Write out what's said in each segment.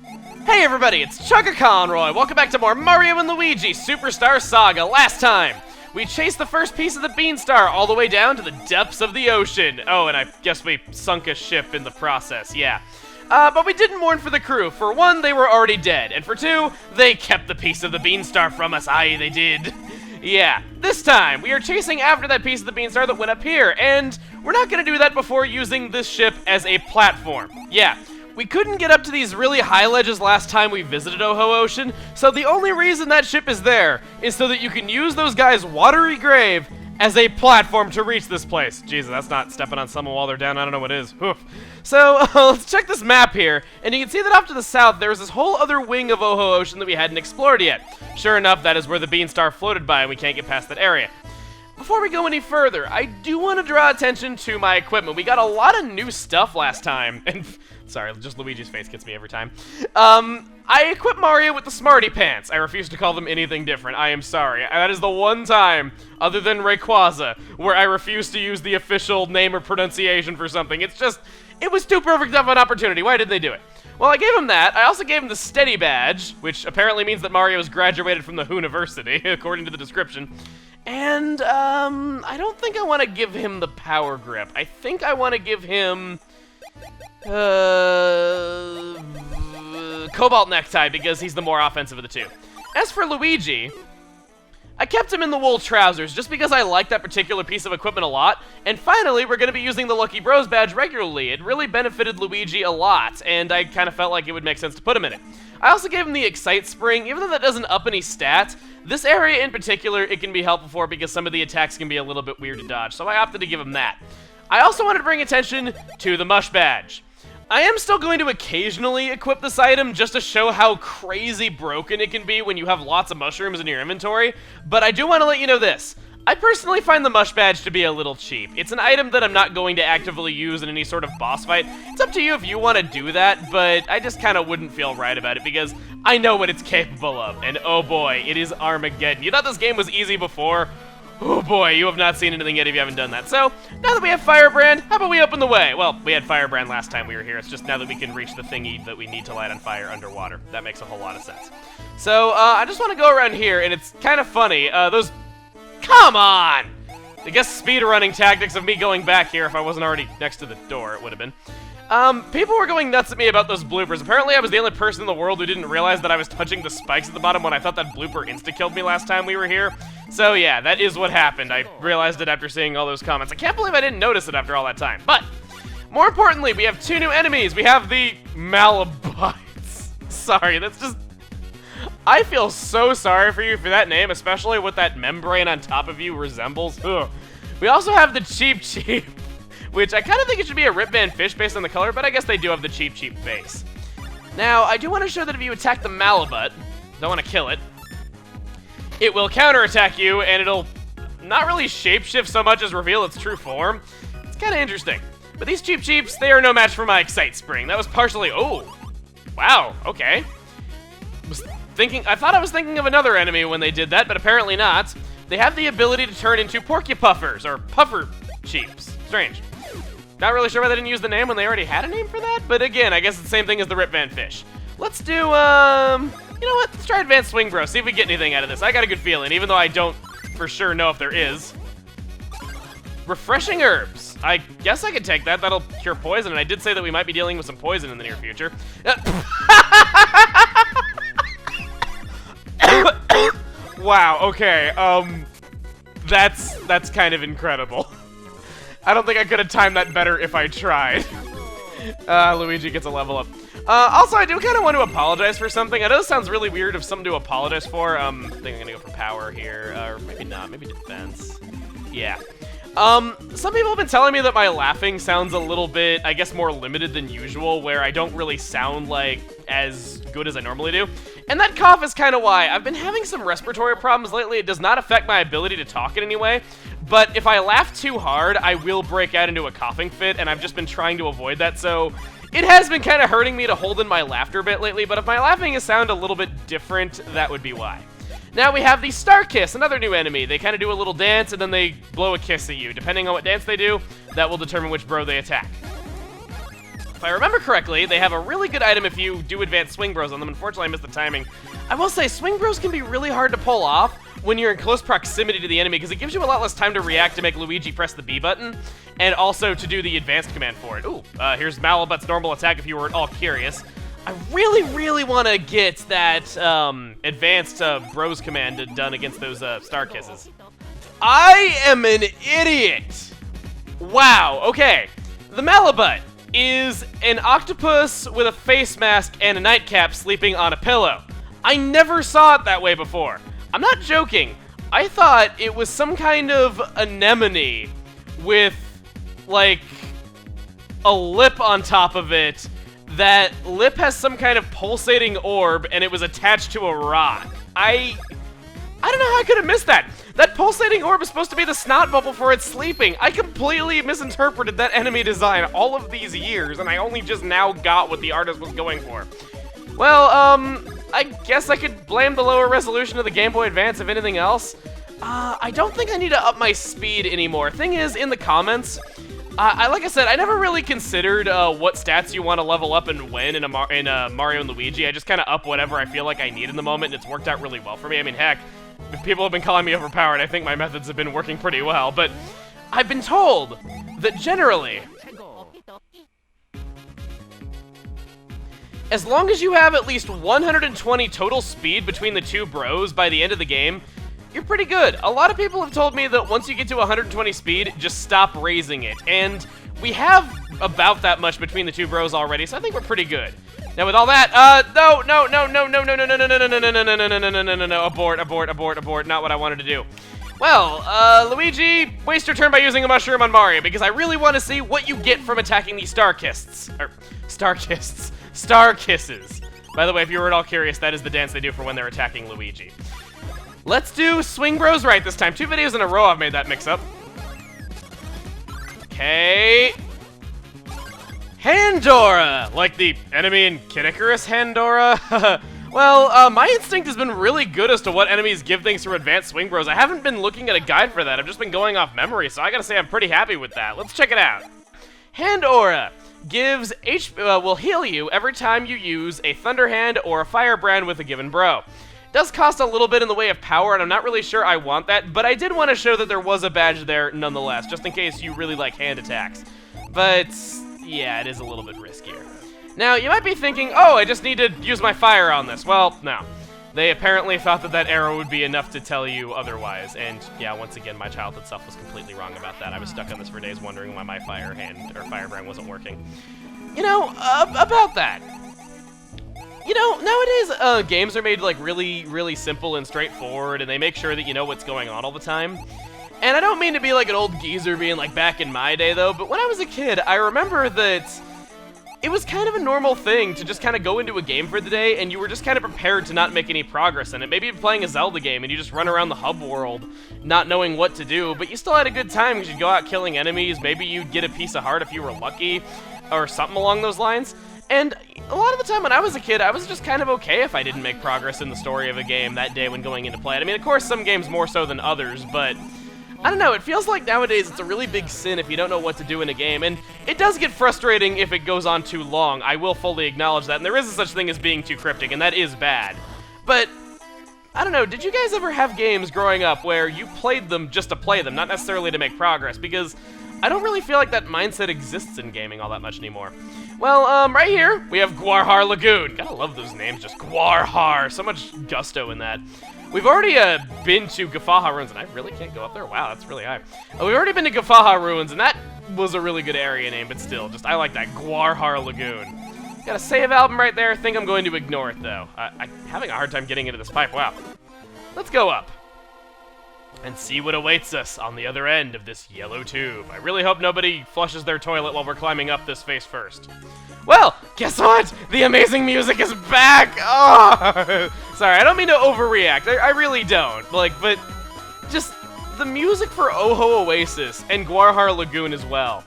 Hey everybody, it's Chugga Conroy. Welcome back to more Mario & Luigi Superstar Saga. Last time, we chased the first piece of the Beanstar all the way down to the depths of the ocean. Oh, and I guess we sunk a ship in the process, yeah. But we didn't mourn for the crew. For one, they were already dead, and for two, they kept the piece of the Beanstar from us. Aye, they did. Yeah, this time, we are chasing after that piece of the Beanstar that went up here, and we're not gonna do that before using this ship as a platform. Yeah. We couldn't get up to these really high ledges last time we visited Oho Ocean, so the only reason that ship is there is so that you can use those guys' watery grave as a platform to reach this place. Jesus, that's not stepping on someone while they're down. I don't know what is. Oof. So, let's check this map here, and you can see that off to the south, there's this whole other wing of Oho Ocean that we hadn't explored yet. Sure enough, that is where the Beanstar floated by, and we can't get past that area. Before we go any further, I do want to draw attention to my equipment. We got a lot of new stuff last time, and sorry, just Luigi's face gets me every time. I equipped Mario with the Smarty Pants. I refuse to call them anything different. I am sorry. That is the one time, other than Rayquaza, where I refuse to use the official name or pronunciation for something. It's just, it was too perfect of an opportunity. Why did they do it? Well, I gave him that. I also gave him the Steady Badge, which apparently means that Mario has graduated from the University, according to the description. And, I don't think I want to give him the Power Grip. I think I want to give him, Cobalt Necktie, because he's the more offensive of the two. As for Luigi, I kept him in the wool trousers, just because I like that particular piece of equipment a lot. And finally, we're going to be using the Lucky Bros badge regularly. It really benefited Luigi a lot, and I kind of felt like it would make sense to put him in it. I also gave him the Excite Spring. Even though that doesn't up any stats, this area in particular, it can be helpful for because some of the attacks can be a little bit weird to dodge, so I opted to give him that. I also wanted to bring attention to the Mush Badge. I am still going to occasionally equip this item just to show how crazy broken it can be when you have lots of mushrooms in your inventory, but I do want to let you know this. I personally find the Mush Badge to be a little cheap. It's an item that I'm not going to actively use in any sort of boss fight. It's up to you if you want to do that, but I just kind of wouldn't feel right about it because I know what it's capable of, and oh boy, it is Armageddon. You thought this game was easy before? Oh boy, you have not seen anything yet if you haven't done that. So, now that we have Firebrand, how about we open the way? Well, we had Firebrand last time we were here. It's just now that we can reach the thingy that we need to light on fire underwater. That makes a whole lot of sense. So, I just want to go around here, and it's kind of funny. Come on! I guess speedrunning tactics of me going back here if I wasn't already next to the door, it would have been. People were going nuts at me about those bloopers. Apparently I was the only person in the world who didn't realize that I was touching the spikes at the bottom when I thought that blooper insta-killed me last time we were here. So yeah, that is what happened. I realized it after seeing all those comments. I can't believe I didn't notice it after all that time. But, more importantly, we have two new enemies. We have the Malabites. Sorry, that's just... I feel so sorry for you for that name, especially what that membrane on top of you resembles. Ugh. We also have the Cheep Cheep, which I kind of think it should be a Ripman fish based on the color, but I guess they do have the Cheep Cheep face. Now, I do want to show that if you attack the Malabut, don't want to kill it, it will counterattack you, and it'll not really shapeshift so much as reveal its true form. It's kind of interesting. But these Cheep Cheeps, they are no match for my Excite Spring. That was partially... Oh, wow, okay. I thought I was thinking of another enemy when they did that, but apparently not. They have the ability to turn into Porcupuffers, or Puffer Cheeps. Strange. Not really sure why they didn't use the name when they already had a name for that, but again, I guess it's the same thing as the Ripvan fish. Let's do, you know what? Let's try Advanced Swing Bro, see if we get anything out of this. I got a good feeling, even though I don't for sure know if there is. Refreshing Herbs. I guess I could take that. That'll cure poison, and I did say that we might be dealing with some poison in the near future. Wow, okay, that's kind of incredible. I don't think I could have timed that better if I tried. Luigi gets a level up. Also, I do kind of want to apologize for something. I know this sounds really weird of something to apologize for. I think I'm gonna go for power here, or maybe not, maybe defense. Yeah. Some people have been telling me that my laughing sounds a little bit, I guess, more limited than usual, where I don't really sound like as good as I normally do. And that cough is kind of why. I've been having some respiratory problems lately. It does not affect my ability to talk in any way, but if I laugh too hard, I will break out into a coughing fit, and I've just been trying to avoid that, so it has been kind of hurting me to hold in my laughter a bit lately, but if my laughing is sound a little bit different, that would be why. Now we have the Star Kiss, another new enemy. They kind of do a little dance, and then they blow a kiss at you. Depending on what dance they do, that will determine which bro they attack. if I remember correctly, they have a really good item if you do advanced swing bros on them. Unfortunately, I missed the timing. I will say, swing bros can be really hard to pull off when you're in close proximity to the enemy, because it gives you a lot less time to react to make Luigi press the B button, and also to do the advanced command for it. Ooh, here's Malabut's normal attack if you were at all curious. I really, really want to get that advanced bros command done against those star kisses. I am an idiot! Wow, okay. The Malabut is an octopus with a face mask and a nightcap sleeping on a pillow. I never saw it that way before. I'm not joking. I thought it was some kind of anemone with, like, a lip on top of it. That lip has some kind of pulsating orb, and it was attached to a rock. I don't know how I could have missed that. That pulsating orb is supposed to be the snot bubble for its sleeping. I completely misinterpreted that enemy design all of these years, and I only just now got what the artist was going for. Well, I guess I could blame the lower resolution of the Game Boy Advance if anything else. I don't think I need to up my speed anymore. Thing is, in the comments, like I said, I never really considered what stats you want to level up and when in Mario and Luigi. I just kind of up whatever I feel like I need in the moment, and it's worked out really well for me. I mean, heck, if people have been calling me overpowered, I think my methods have been working pretty well, but I've been told that generally, as long as you have at least 120 total speed between the two bros by the end of the game, you're pretty good. A lot of people have told me that once you get to 120 speed, just stop raising it, and we have about that much between the two bros already, so I think we're pretty good. Now with all that, no, abort, not what I wanted to do. Well, Luigi, waste your turn by using a mushroom on Mario, because I really want to see what you get from attacking these star kisses. By the way, if you were at all curious, that is the dance they do for when they're attacking Luigi. Let's do Swing Bros right this time. 2 videos in a row I've made that mix-up. Okay. Handora! Like the enemy in Kid Icarus Handora? Well, my instinct has been really good as to what enemies give things through advanced Swing Bros. I haven't been looking at a guide for that. I've just been going off memory, so I gotta say I'm pretty happy with that. Let's check it out. Handora gives will heal you every time you use a Thunder Hand or a Firebrand with a given bro. Does cost a little bit in the way of power, and I'm not really sure I want that, but I did want to show that there was a badge there nonetheless, just in case you really like hand attacks. But yeah, it is a little bit riskier. Now, you might be thinking, oh, I just need to use my fire on this. Well, no. They apparently thought that that arrow would be enough to tell you otherwise, and yeah, once again, my childhood self was completely wrong about that. I was stuck on this for days wondering why my fire hand, or Firebrand, wasn't working. You know, about that. You know, nowadays, games are made, like, really, really simple and straightforward, and they make sure that you know what's going on all the time. And I don't mean to be like an old geezer being like back in my day, though, but when I was a kid, I remember that it was kind of a normal thing to just kind of go into a game for the day, and you were just kind of prepared to not make any progress in it. Maybe you're playing a Zelda game, and you just run around the hub world not knowing what to do, but you still had a good time because you'd go out killing enemies, maybe you'd get a piece of heart if you were lucky, or something along those lines. And a lot of the time when I was a kid, I was just kind of okay if I didn't make progress in the story of a game that day when going into play it. I mean, of course, some games more so than others, but I don't know, it feels like nowadays it's a really big sin if you don't know what to do in a game, and it does get frustrating if it goes on too long. I will fully acknowledge that, and there is a such thing as being too cryptic, and that is bad. But I don't know, did you guys ever have games growing up where you played them just to play them, not necessarily to make progress? Because I don't really feel like that mindset exists in gaming all that much anymore. Well, right here, we have Gwarhar Lagoon. Gotta love those names, just Gwarhar. So much gusto in that. We've already been to Gwarhar Ruins, and I really can't go up there. Wow, that's really high. We've already been to Gwarhar Ruins, and that was a really good area name, but still, just I like that, Gwarhar Lagoon. Got a save album right there. Think I'm going to ignore it, though. I'm having a hard time getting into this pipe. Wow. Let's go up and see what awaits us on the other end of this yellow tube. I really hope nobody flushes their toilet while we're climbing up this face first. Well, guess what? The amazing music is back! Oh! Sorry, I don't mean to overreact. I really don't. Like, but just the music for Oho Oasis and Gwarhar Lagoon as well.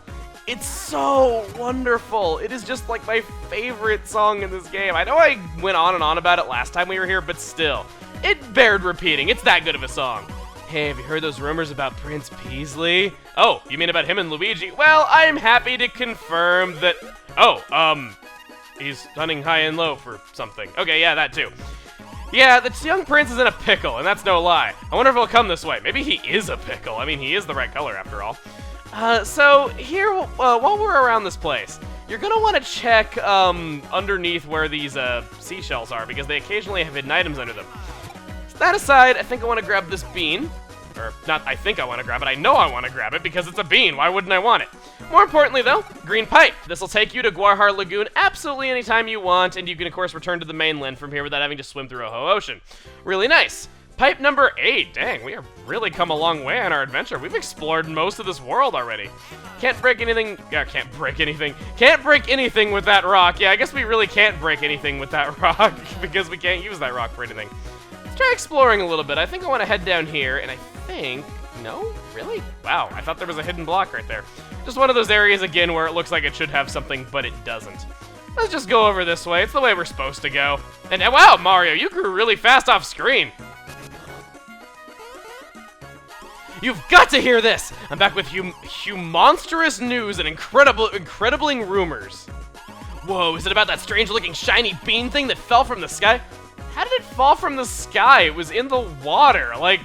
It's so wonderful. It is just like my favorite song in this game. I know I went on and on about it last time we were here, but still, it bared repeating. It's that good of a song. Hey, have you heard those rumors about Prince Peasley? Oh, you mean about him and Luigi? Well, I'm happy to confirm that... Oh, he's hunting high and low for something. Okay, yeah, that too. Yeah, the young prince is in a pickle, and that's no lie. I wonder if he'll come this way. Maybe he is a pickle. I mean, he is the right color after all. So here, while we're around this place, you're gonna want to check underneath where these seashells are, because they occasionally have hidden items under them. So that aside, I think I want to grab this bean. Or, not I think I want to grab it, I know I want to grab it because it's a bean. Why wouldn't I want it? More importantly, though, green pipe. This will take you to Gwarhar Lagoon absolutely anytime you want, and you can, of course, return to the mainland from here without having to swim through a whole ocean. Really nice. Pipe number 8. Dang, we have really come a long way on our adventure. We've explored most of this world already. Can't break anything. Yeah, can't break anything. Can't break anything with that rock. Yeah, I guess we really can't break anything with that rock because we can't use that rock for anything. Let's try exploring a little bit. I think I want to head down here, and I think... No? Really? Wow, I thought there was a hidden block right there. Just one of those areas, again, where it looks like it should have something, but it doesn't. Let's just go over this way. It's the way we're supposed to go. And wow, Mario, you grew really fast off screen. You've got to hear this! I'm back with monstrous news and incredibling rumors. Whoa, is it about that strange-looking shiny bean thing that fell from the sky? How did it fall from the sky? It was in the water. Like,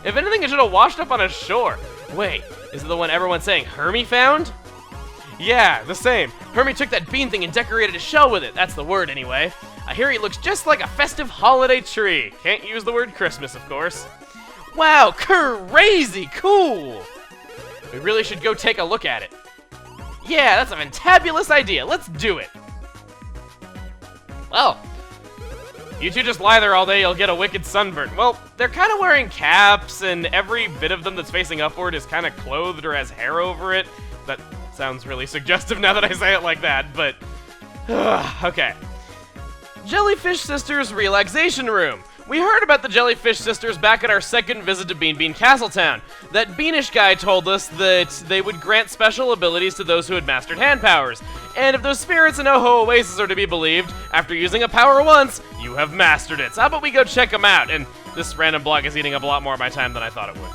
if anything, it should have washed up on a shore. Wait, is it the one everyone's saying Hermie found? Yeah, the same. Hermie took that bean thing and decorated a shell with it. That's the word, anyway. I hear he looks just like a festive holiday tree. Can't use the word Christmas, of course. Wow, crazy cool! We really should go take a look at it. Yeah, that's a fantabulous idea. Let's do it. Well, you two just lie there all day, you'll get a wicked sunburn. Well, they're kind of wearing caps, and every bit of them that's facing upward is kind of clothed or has hair over it. That sounds really suggestive now that I say it like that, but... okay. Jellyfish Sisters Relaxation Room. We heard about the Jellyfish Sisters back at our second visit to Bean Bean Castletown. That Beanish guy told us that they would grant special abilities to those who had mastered hand powers. And if those spirits in Oho Oasis are to be believed, after using a power once, you have mastered it. So how about we go check them out? And this random block is eating up a lot more of my time than I thought it would.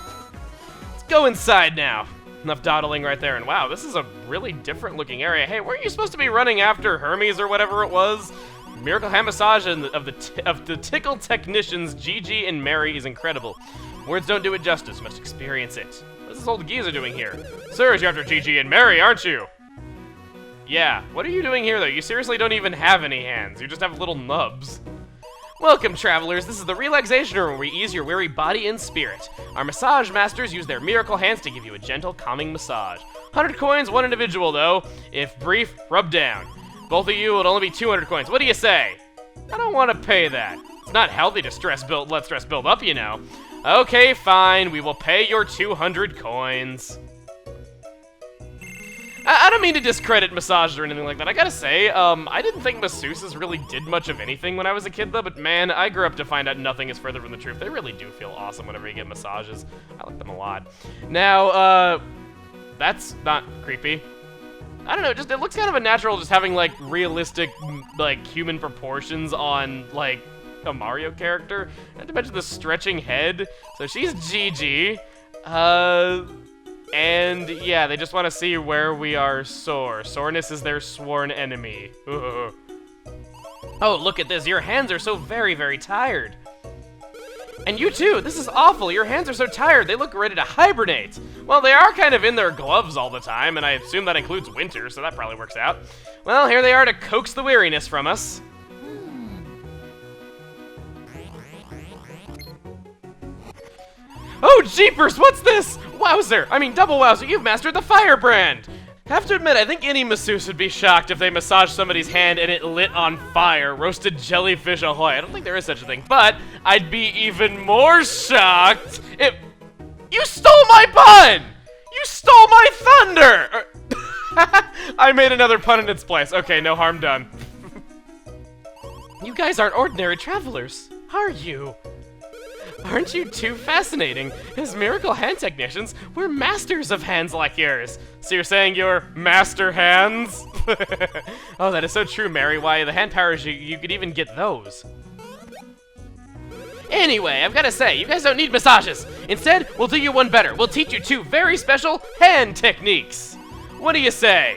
Let's go inside now. Enough dawdling right there. And wow, this is a really different looking area. Hey, weren't you supposed to be running after Hermes or whatever it was? Miracle Hand Massage of the Tickle Technicians, Gigi and Mary, is incredible. Words don't do it justice, must experience it. What's this old geezer doing here? Sirs, you're after Gigi and Mary, aren't you? Yeah, what are you doing here though? You seriously don't even have any hands, you just have little nubs. Welcome, travelers. This is the relaxation room where we ease your weary body and spirit. Our massage masters use their miracle hands to give you a gentle, calming massage. 100 coins, one individual though. If brief, rub down. Both of you, it'll only be 200 coins. What do you say? I don't want to pay that. It's not healthy to let stress build up, you know. Okay, fine. We will pay your 200 coins. I don't mean to discredit massages or anything like that. I gotta say, I didn't think masseuses really did much of anything when I was a kid, though. But man, I grew up to find out nothing is further from the truth. They really do feel awesome whenever you get massages. I like them a lot. Now, that's not creepy. I don't know, just it looks kind of unnatural just having, like, realistic, like, human proportions on, like, a Mario character. Not to mention the stretching head. So she's Gigi. And, yeah, they just want to see where we are sore. Soreness is their sworn enemy. Oh, look at this. Your hands are so very, very tired. And you too, this is awful. Your hands are so tired, they look ready to hibernate. Well, they are kind of in their gloves all the time, and I assume that includes winter, so that probably works out. Well, here they are to coax the weariness from us. Oh, jeepers, what's this? Wowzer, I mean double wowzer, you've mastered the Firebrand. Have to admit, I think any masseuse would be shocked if they massaged somebody's hand and it lit on fire. Roasted jellyfish ahoy. I don't think there is such a thing, but I'd be even more shocked if... You stole my pun! You stole my thunder! I made another pun in its place. Okay, no harm done. You guys aren't ordinary travelers, are you? Aren't you too fascinating? As miracle hand technicians, we're masters of hands like yours. So you're saying you're master hands? Oh, that is so true, Mary. Why, the hand powers, you could even get those. Anyway, I've got to say, you guys don't need massages. Instead, we'll do you one better. We'll teach you 2 very special hand techniques. What do you say?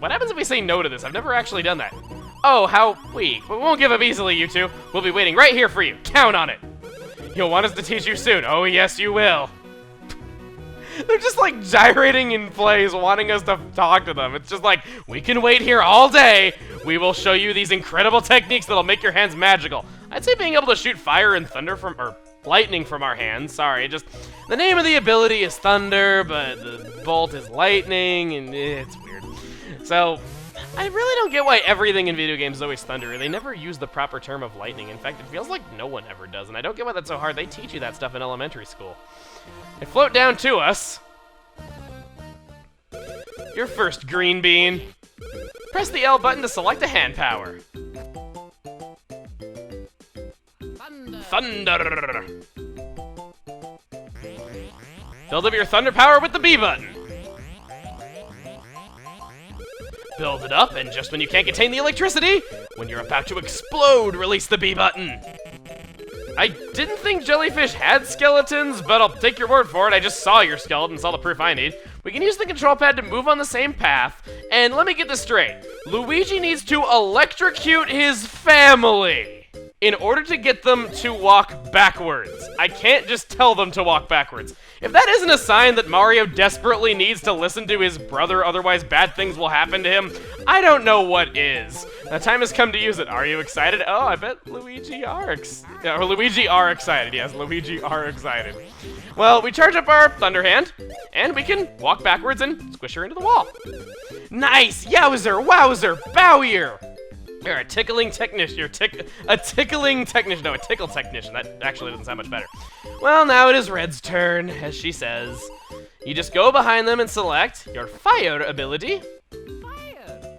What happens if we say no to this? I've never actually done that. Oh, how weak. We won't give up easily, you two. We'll be waiting right here for you. Count on it. You'll want us to teach you soon. Oh, yes, you will. They're just like gyrating in place, wanting us to talk to them. It's just like, we can wait here all day. We will show you these incredible techniques that'll make your hands magical. I'd say being able to shoot fire and thunder from, or lightning from our hands. Sorry, just the name of the ability is thunder, but the bolt is lightning, and it's weird. So I really don't get why everything in video games is always thunder. They never use the proper term of lightning. In fact, it feels like no one ever does, and I don't get why that's so hard. They teach you that stuff in elementary school. They float down to us. Your first green bean. Press the L button to select a hand power. Thunder. Build up your thunder power with the B button. Build it up, and just when you can't contain the electricity, when you're about to explode, release the B button. I didn't think jellyfish had skeletons, but I'll take your word for it. I just saw your skeleton, saw the proof I need. We can use the control pad to move on the same path, and let me get this straight. Luigi needs to electrocute his family in order to get them to walk backwards. I can't just tell them to walk backwards. If that isn't a sign that Mario desperately needs to listen to his brother, otherwise bad things will happen to him, I don't know what is. The time has come to use it. Are you excited? Oh, I bet Luigi are excited. Yes, Luigi are excited. Well, we charge up our Thunder Hand, and we can walk backwards and squish her into the wall. Nice! Yowzer! Wowzer! Bowyer! You're a tickling technician. You're a tickling technician. No, a tickle technician. That actually doesn't sound much better. Well, now it is Red's turn, as she says. You just go behind them and select your fire ability. Fire.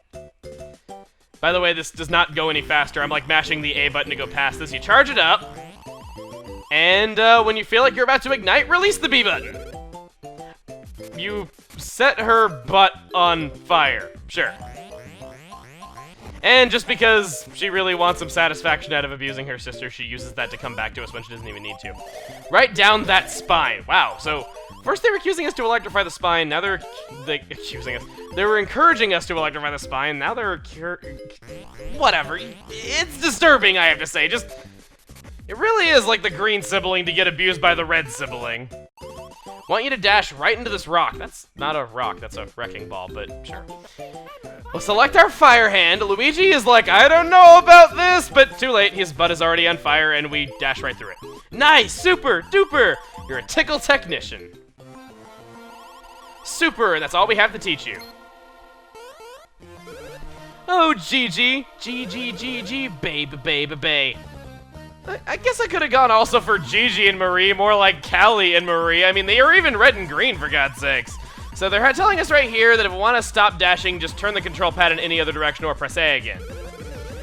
By the way, this does not go any faster. I'm like mashing the A button to go past this. You charge it up, and when you feel like you're about to ignite, release the B button. You set her butt on fire. Sure. And just because she really wants some satisfaction out of abusing her sister, she uses that to come back to us when she doesn't even need to. Right down that spine. Wow, so first they were accusing us to electrify the spine, now they're accusing us. They were encouraging us to electrify the spine, now they're whatever. It's disturbing, I have to say. Just, it really is like the green sibling to get abused by the red sibling. Want you to dash right into this rock. That's not a rock, that's a wrecking ball, but sure. We'll select our fire hand. Luigi is like, I don't know about this, but too late. His butt is already on fire, and we dash right through it. Nice, super, duper. You're a tickle technician. Super, that's all we have to teach you. Oh, Gigi, babe. I guess I could have gone also for Gigi and Marie, more like Callie and Marie. I mean, they are even red and green, for God's sakes. So they're telling us right here that if we want to stop dashing, just turn the control pad in any other direction or press A again.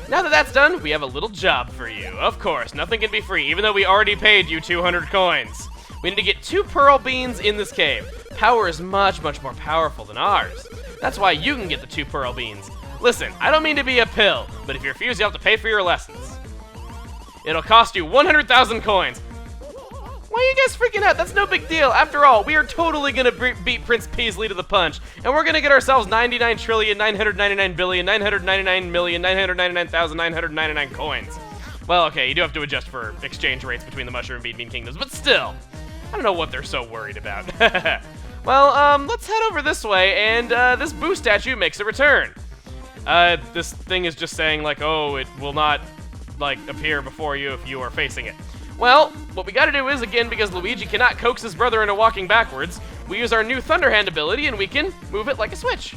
Now that that's done, we have a little job for you. Of course, nothing can be free, even though we already paid you 200 coins. We need to get 2 pearl beans in this cave. Power is much, much more powerful than ours. That's why you can get the 2 pearl beans. Listen, I don't mean to be a pill, but if you refuse, you have to pay for your lessons. It'll cost you 100,000 coins. Why are you guys freaking out? That's no big deal. After all, we are totally gonna beat Prince Peasley to the punch, and we're gonna get ourselves 99,999,999,999,999 coins. Well, okay, you do have to adjust for exchange rates between the Mushroom and Bean Kingdoms, but still, I don't know what they're so worried about. Well, let's head over this way, and this Boo statue makes a return. This thing is just saying, like, oh, it will not, like, appear before you if you are facing it. Well, what we gotta do is, again, because Luigi cannot coax his brother into walking backwards, we use our new Thunder Hand ability, and we can move it like a switch.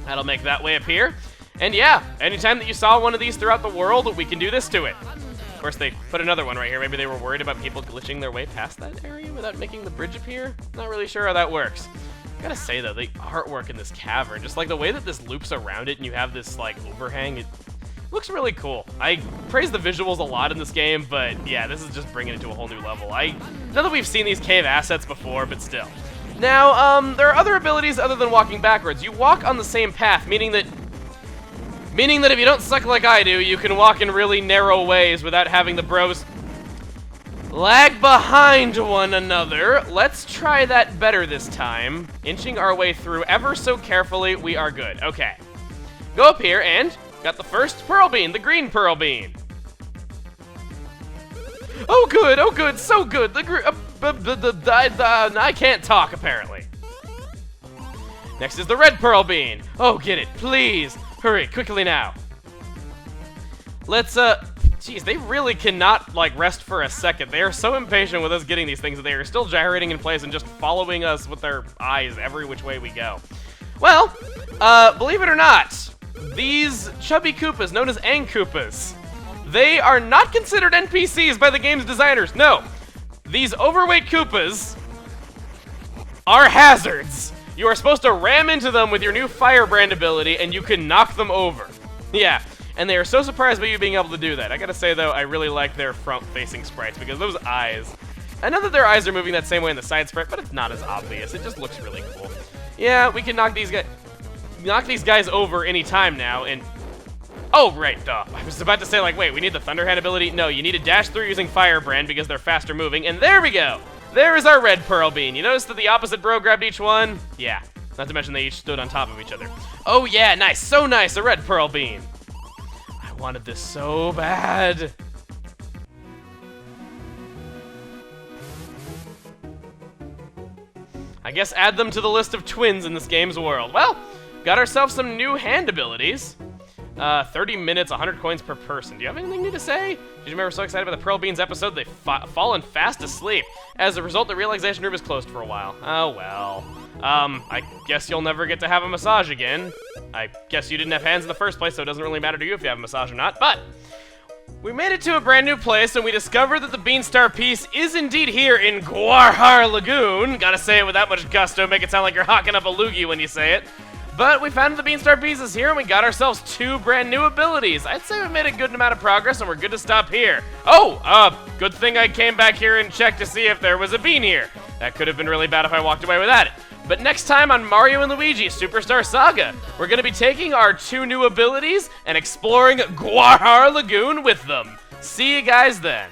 That'll make that way appear. And yeah, anytime that you saw one of these throughout the world, we can do this to it. Of course, they put another one right here. Maybe they were worried about people glitching their way past that area without making the bridge appear. Not really sure how that works. I gotta say, though, the artwork in this cavern, just like the way that this loops around it and you have this, like, overhang, it looks really cool. I praise the visuals a lot in this game, but yeah, this is just bringing it to a whole new level. I know that we've seen these cave assets before, but still. Now, there are other abilities other than walking backwards. You walk on the same path, meaning that if you don't suck like I do, you can walk in really narrow ways without having the bros lag behind one another. Let's try that better this time. Inching our way through ever so carefully, we are good. Okay. Go up here and got the first Pearl Bean, the green Pearl Bean. Oh good, so good. I can't talk, apparently. Next is the red Pearl Bean. Oh, get it, please. Hurry, quickly now. Let's, Jeez, they really cannot, like, rest for a second. They are so impatient with us getting these things that they are still gyrating in place and just following us with their eyes every which way we go. Well, believe it or not, these chubby Koopas, known as Ang-Koopas, they are not considered NPCs by the game's designers. No, these overweight Koopas are hazards. You are supposed to ram into them with your new Firebrand ability, and you can knock them over. Yeah. And they are so surprised by you being able to do that. I gotta say, though, I really like their front-facing sprites, because those eyes... I know that their eyes are moving that same way in the side sprite, but it's not as obvious. It just looks really cool. Yeah, we can knock these guys over any time now, and... Oh, right, duh. I was about to say, like, wait, we need the Thunderhand ability? No, you need to dash through using Firebrand, because they're faster moving, and there we go! There is our red Pearl Bean. You notice that the opposite bro grabbed each one? Yeah. Not to mention they each stood on top of each other. Oh, yeah, nice. So nice, a red Pearl Bean. Wanted this so bad. I guess add them to the list of twins in this game's world. Well, got ourselves some new hand abilities. 30 minutes, 100 coins per person. Do you have anything new to say? Did you remember so excited about the Pearl Beans episode? They've fallen fast asleep. As a result, the relaxation room is closed for a while. Oh, well. I guess you'll never get to have a massage again. I guess you didn't have hands in the first place, so it doesn't really matter to you if you have a massage or not, but we made it to a brand new place, and we discovered that the Beanstar piece is indeed here in Gwarhar Lagoon. Gotta say it with that much gusto, make it sound like you're hawking up a loogie when you say it. But we found the Beanstar pieces here, and we got ourselves 2 brand new abilities. I'd say we made a good amount of progress, and we're good to stop here. Oh, good thing I came back here and checked to see if there was a bean here. That could have been really bad if I walked away without it. But next time on Mario & Luigi Superstar Saga, we're going to be taking our 2 new abilities and exploring Gwarhar Lagoon with them. See you guys then.